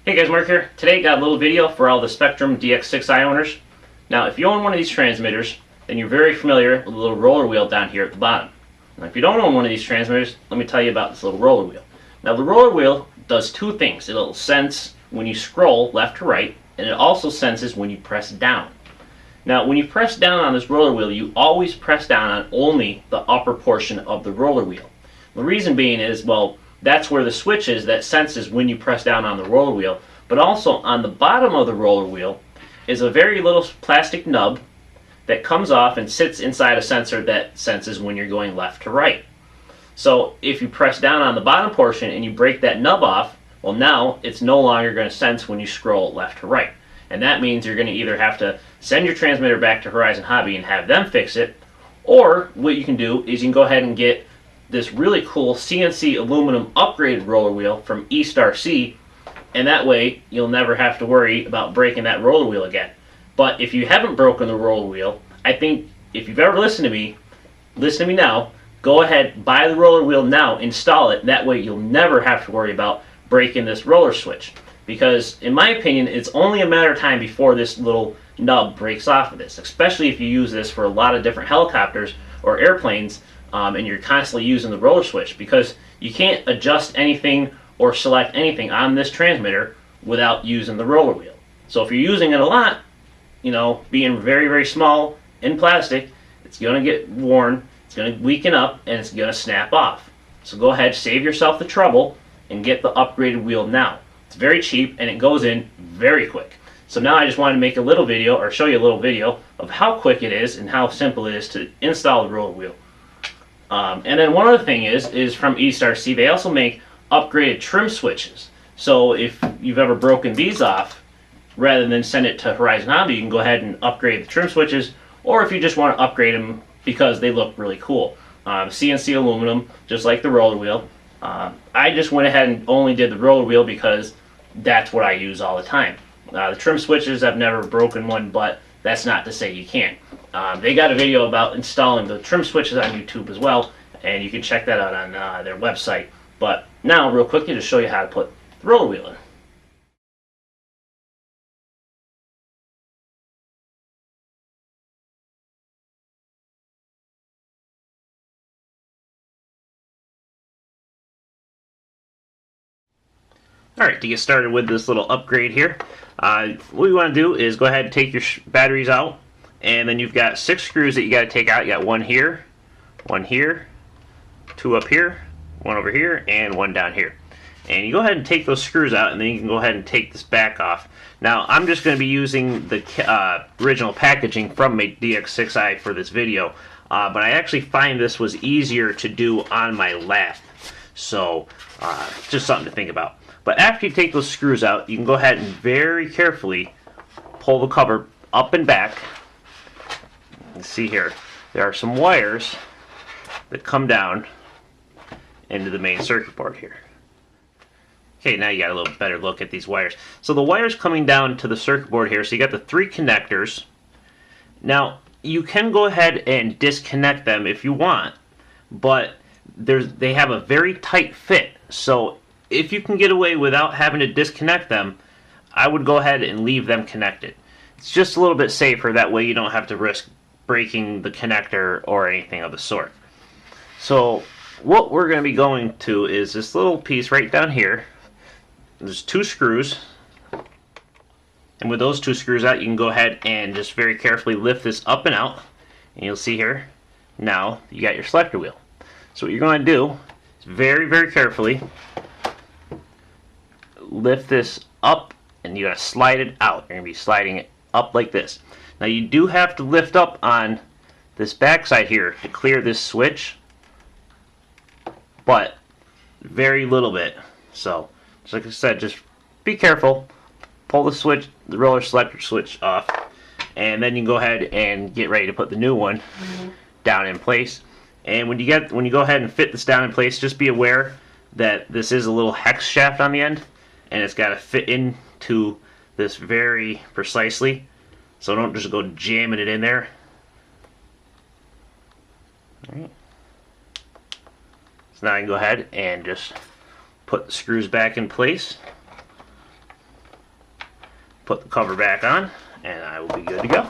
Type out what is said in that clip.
Hey guys, Mark here. Today got a little video for all the Spektrum DX6i owners. Now if you own one of these transmitters, then you're very familiar with the little roller wheel down here at the bottom. Now if you don't own one of these transmitters, let me tell you about this little roller wheel. Now the roller wheel does two things. It'll sense when you scroll left to right, and it also senses when you press down. Now when you press down on this roller wheel, you always press down on only the upper portion of the roller wheel. The reason being is, well, that's where the switch is that senses when you press down on the roller wheel. But also on the bottom of the roller wheel is a very little plastic nub that comes off and sits inside a sensor that senses when you're going left to right. So if you press down on the bottom portion and you break that nub off, well, now it's no longer going to sense when you scroll left to right. And that means you're going to either have to send your transmitter back to Horizon Hobby and have them fix it, or what you can do is you can go ahead and get this really cool CNC aluminum upgraded roller wheel from eStar-C, and that way you'll never have to worry about breaking that roller wheel again. But if you haven't broken the roller wheel, I think if you've ever listened to me, listen to me now, go ahead, buy the roller wheel now, install it, that way you'll never have to worry about breaking this roller switch. Because in my opinion, it's only a matter of time before this little nub breaks off of this, especially if you use this for a lot of different helicopters or airplanes, and you're constantly using the roller switch, because you can't adjust anything or select anything on this transmitter without using the roller wheel. So if you're using it a lot, you know, being very, very small in plastic, it's going to get worn, it's going to weaken up, and it's going to snap off. So go ahead, save yourself the trouble, and get the upgraded wheel now. It's very cheap, and it goes in very quick. So now I just wanted to make a little video, or show you a little video, of how quick it is and how simple it is to install the roller wheel. And then one other thing is from eStar-C, they also make upgraded trim switches. So if you've ever broken these off, rather than send it to Horizon Hobby, you can go ahead and upgrade the trim switches, or if you just want to upgrade them because they look really cool. CNC aluminum, just like the roller wheel. I just went ahead and only did the roller wheel because that's what I use all the time. The trim switches, I've never broken one, but that's not to say you can't. They got a video about installing the trim switches on YouTube as well, and you can check that out on their website. But now, real quickly, to show you how to put the roller wheel in. Alright, to get started with this little upgrade here, what you want to do is go ahead and take your batteries out, and then you've got 6 screws that you got to take out. You got one here, 2 up here, 1 over here, and 1 down here. And you go ahead and take those screws out, and then you can go ahead and take this back off. Now, I'm just going to be using the original packaging from my DX6i for this video, but I actually find this was easier to do on my lap. So, just something to think about. But after you take those screws out, you can go ahead and very carefully pull the cover up and back. You can see here, there are some wires that come down into the main circuit board here. Okay, now you got a little better look at these wires. So the wires coming down to the circuit board here, so you got the 3 connectors. Now, you can go ahead and disconnect them if you want, but they have a very tight fit. So if you can get away without having to disconnect them, I would go ahead and leave them connected. It's just a little bit safer, that way you don't have to risk breaking the connector or anything of the sort. So what we're going to be going to is this little piece right down here. There's 2 screws, and with those 2 screws out, you can go ahead and just very carefully lift this up and out, and you'll see here, now you got your selector wheel. So what you're going to do is very, very carefully lift this up, and you got to slide it out. You're going to be sliding it up like this. Now you do have to lift up on this back side here to clear this switch, but very little bit. So, just like I said, just be careful. Pull the switch, the roller selector switch off, and then you can go ahead and get ready to put the new one down in place. And when you go ahead and fit this down in place, just be aware that this is a little hex shaft on the end, and it's got to fit into this very precisely. So don't just go jamming it in there. All right. So now I can go ahead and just put the screws back in place. put the cover back on, and I will be good to go.